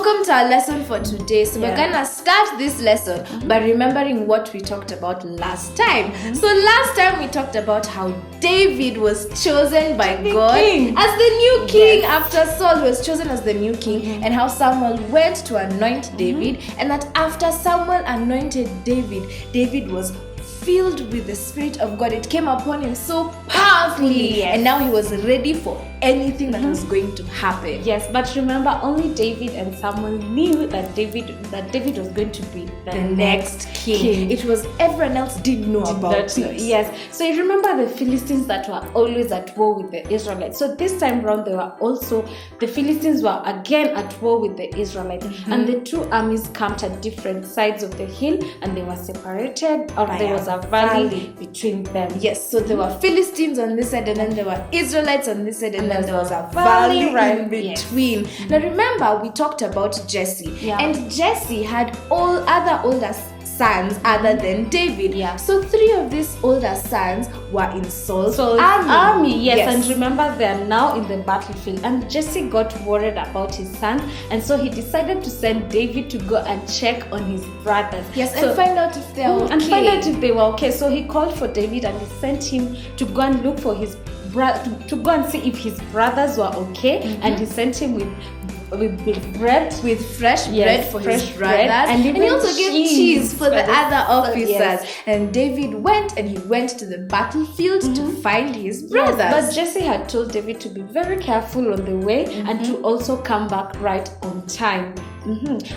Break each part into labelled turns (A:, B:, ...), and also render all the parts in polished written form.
A: welcome to our lesson for today. So we're gonna start this lesson by remembering what we talked about last time. So last time we talked about how David was chosen by God as the new king after Saul was chosen as the new king, and how Samuel went to anoint David, and that after Samuel anointed David, David was filled with the Spirit of God. It came upon him so powerfully, and now he was ready for anything that was going to happen.
B: Yes, but remember, only David and Samuel knew that David was going to be the next king. It was everyone else didn't know about it. Yes, so you remember the Philistines that were always at war with the Israelites. So this time around, the Philistines were again at war with the Israelites, and the two armies camped at different sides of the hill, and they were separated, or there was a valley between them.
A: Yes, so there were Philistines on this side, and then there were Israelites on this side, and then there was a valley in between. Now remember, we talked about Jesse, and Jesse had all other older sons other than David. So 3 of these older sons were in Saul's army.
B: Yes, and remember, they are now in the battlefield, and Jesse got worried about his sons, and so he decided to send David to go and check on his brothers.
A: And find out if they are okay.
B: And find out if they were okay. So he called for David, and he sent him to go and look for his to go and see if his brothers were okay, and he sent him with bread,
A: with fresh bread for his brothers, and he also gave cheese for the other officers. And David went to the battlefield to find his brothers.
B: But Jesse had told David to be very careful on the way, and to also come back right on time.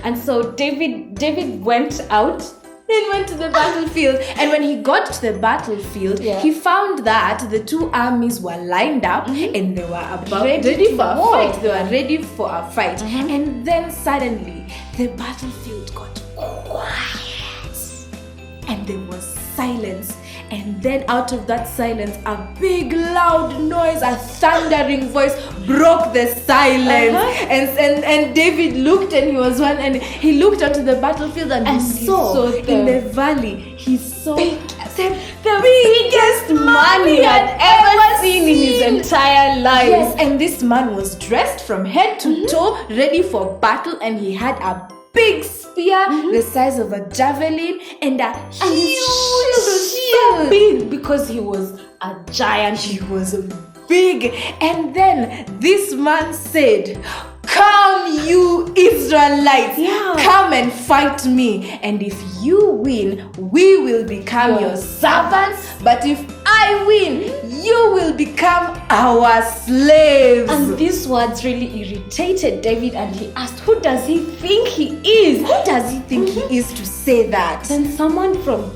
B: And so David went out
A: and went to the battlefield. And when he got to the battlefield, he found that the 2 armies were lined up, and they were ready for a fight. They were ready for a fight. And then suddenly the battlefield got quiet, and there was silence. And then out of that silence, a big loud noise, a thundering voice broke the silence. And David looked, and he looked onto the battlefield, and he saw in the valley, he saw the biggest man he had ever seen in his entire life. Yes, and this man was dressed from head to toe, ready for battle, and he had a big spear the size of a javelin, and a huge shield.
B: Big because he was a giant.
A: He was big. And then this man said, "Come, you Israelites, come and fight me. And if you win, we will become your servants. But if I win, you will become our slaves."
B: And these words really irritated David, and he asked, who does he think he is?
A: Who does he think he is to say that?
B: Then someone from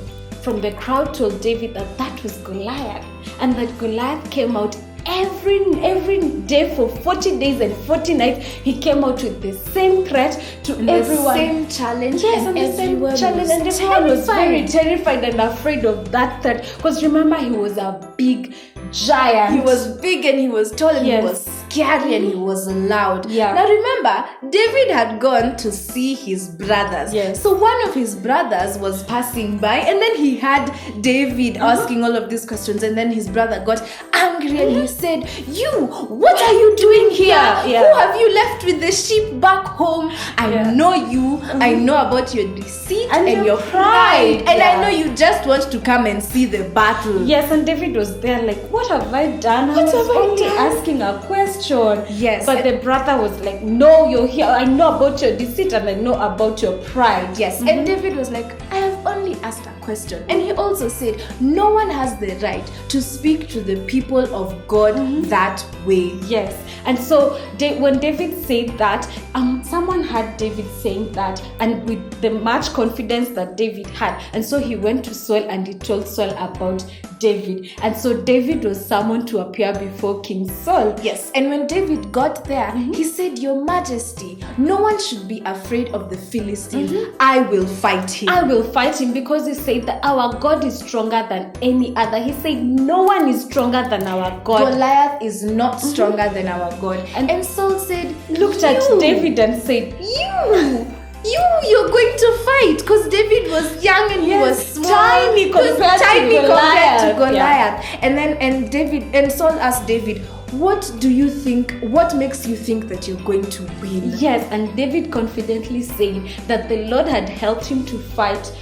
B: the crowd told David that was Goliath, and that Goliath came out every day for 40 days and 40 nights. He came out with the same threat to everyone.
A: The same challenge.
B: Yes, and the same challenge. And everyone was very terrified and afraid of that threat. Because remember, he was a big giant.
A: He was big, and he was tall, and he was scary, and he was loud. Now remember, David had gone to see his brothers. So one of his brothers was passing by, and then he had David asking all of these questions, and then his brother got angry, and he said, what are you doing here? Who have you left with the sheep back home? I know you. I know about your deceit and your pride, and I know you just want to come and see the battle.
B: Yes, and David was there like, what have I done? I was only asking a question.
A: Yes.
B: But the brother was like, no, you're here. I know about your deceit, and I know about your pride.
A: Yes. And David was like, I have only asked a question. And he also said, no one has the right to speak to the people of God that way.
B: Yes. And so when David said that, someone had David saying that, and with the much confidence that David had. And so he went to Saul, and he told Saul about David. And so David was summoned to appear before King Saul.
A: Yes. And when David got there, he said, Your Majesty, no one should be afraid of the Philistines. I will fight him.
B: I will fight him, because he said that our God is stronger than any other. He said no one is stronger than our God.
A: Goliath is not stronger than our God. And Saul said,
B: looked at David and said,
A: you're going to fight, because David was young, and he was small,
B: tiny compared to Goliath.
A: And then Saul asked David, what makes you think that you're going to win?
B: Yes, and David confidently said that the Lord had helped him to fight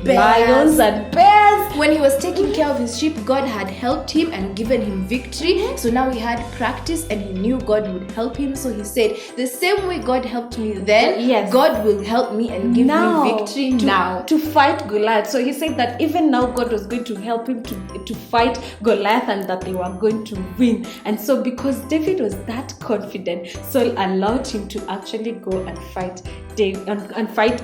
A: Bears.
B: lions and bears.
A: When he was taking care of his sheep, God had helped him and given him victory. So now he had practice and he knew God would help him. So he said, the same way God helped me then, God will help me and give me victory now.
B: To fight Goliath. So he said that even now God was going to help him to fight Goliath and that they were going to win. And so because David was that confident, Saul allowed him to actually go and fight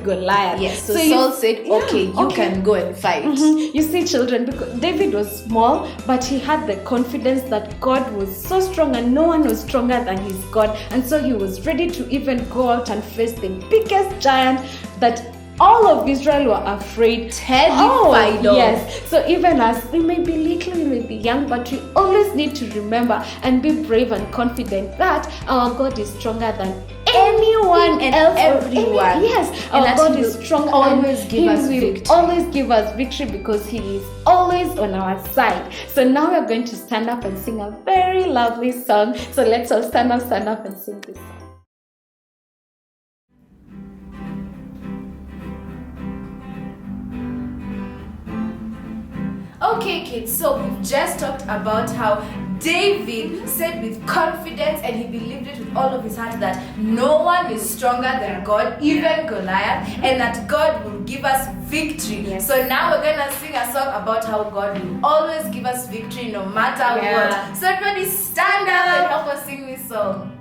B: Goliath.
A: Yes, so Saul said, okay, you can go and fight.
B: You see, children, because David was small, but he had the confidence that God was so strong and no one was stronger than his God. And so he was ready to even go out and face the biggest giant that all of Israel were afraid,
A: terrified of.
B: Yes. So even as we may be little, we may be young, but we always need to remember and be brave and confident that our God is stronger than anyone
A: and
B: else,
A: everyone.
B: Our God is strong.
A: Always give us victory.
B: Always give us victory because He is always on our side. So now we're going to stand up and sing a very lovely song. So let's all stand up and sing this song.
A: Okay, kids, so we've just talked about how David said with confidence, and he believed it with all of his heart, that no one is stronger than God, even Goliath, and that God will give us victory.
B: Yes.
A: So now we're gonna sing a song about how God will always give us victory no matter what. So everybody stand up and help us sing this song.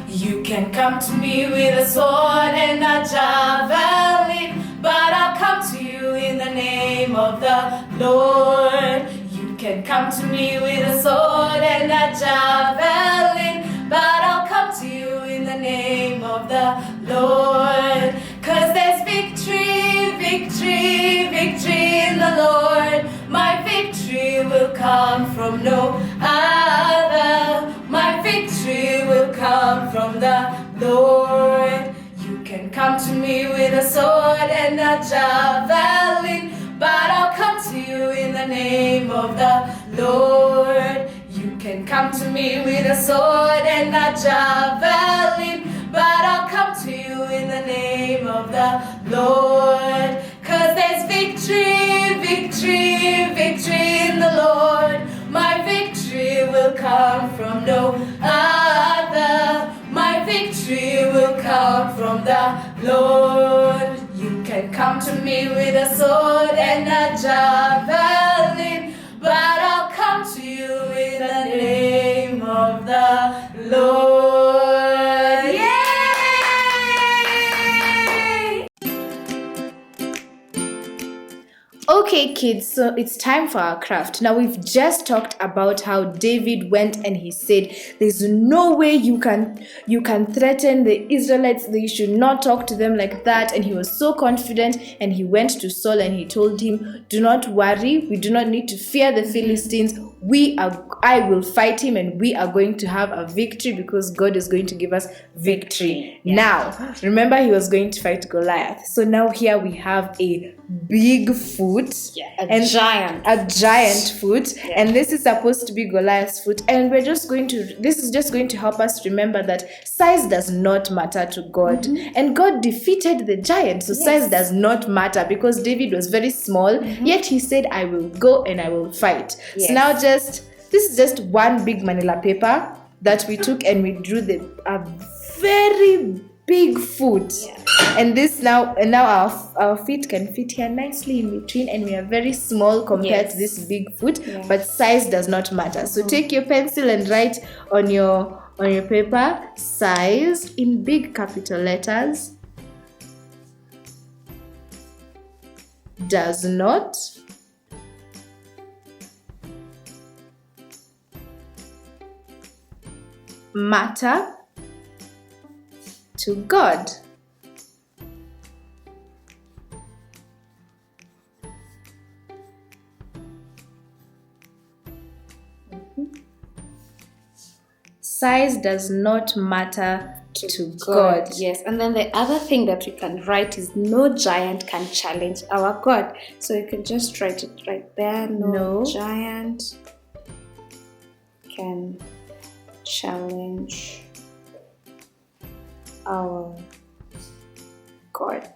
A: You can come to me with a sword and a javelin, but I'll come to you in the name of the Lord. You can come to me with a sword and a javelin, but I'll come to you in the name of the Lord. 'Cause there's victory, victory, victory in the Lord. My victory will come from no other. My victory will come from the Lord. You can come to me with a sword and a javelin, but I'll come to you in the name of the Lord. You can come to me with a sword and a javelin, but I'll come to you in the name of the Lord. 'Cause there's victory, victory, victory in the Lord. My victory will come from no other. My victory will come from the Lord. You can come to me with a sword and a javelin, but I'll come to you in the name of the Lord. Yay! Okay, kids, so it's time for our craft. Now, we've just talked about how David went and he said, there's no way you can threaten the Israelites. You should not talk to them like that. And he was so confident, and he went to Saul and he told him, do not worry. We do not need to fear the Philistines. I will fight him, and we are going to have a victory because God is going to give us victory. Yeah. Now, remember, he was going to fight Goliath. So now here we have a big foot,
B: a
A: giant foot, and this is supposed to be Goliath's foot. And this is just going to help us remember that size does not matter to God, and God defeated the giant. So size does not matter because David was very small, yet he said, I will go and I will fight. So now this is just one big manila paper that we took and we drew a very big foot. And now our feet can fit here nicely in between, and we are very small compared to this big foot, but size does not matter. So take your pencil and write on your paper, size in big capital letters does not matter to God. Size does not matter to God.
B: Yes, and then the other thing that we can write is no giant can challenge our God. So you can just write it right there. No giant can challenge our God.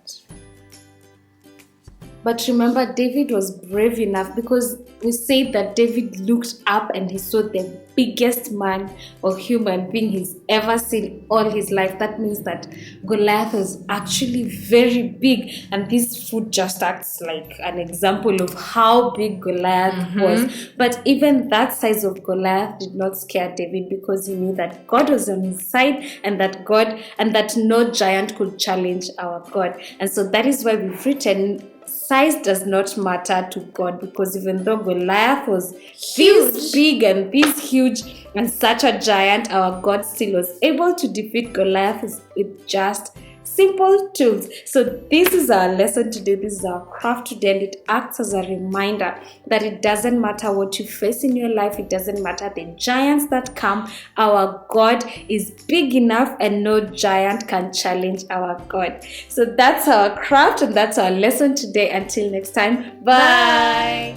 B: But remember, David was brave enough, because we say that David looked up and he saw the biggest man or human being he's ever seen all his life. That means that Goliath was actually very big, and this food just acts like an example of how big Goliath was. But even that size of Goliath did not scare David, because he knew that God was on his side, and that no giant could challenge our God. And so that is why we've written, size does not matter to God, because even though Goliath was this big and this huge and such a giant, our God still was able to defeat Goliath with just simple tools. So this is our lesson today. This is our craft today, and it acts as a reminder that it doesn't matter what you face in your life. It doesn't matter the giants that come. Our God is big enough, and no giant can challenge our God. So that's our craft, and that's our lesson today. Until next time, bye.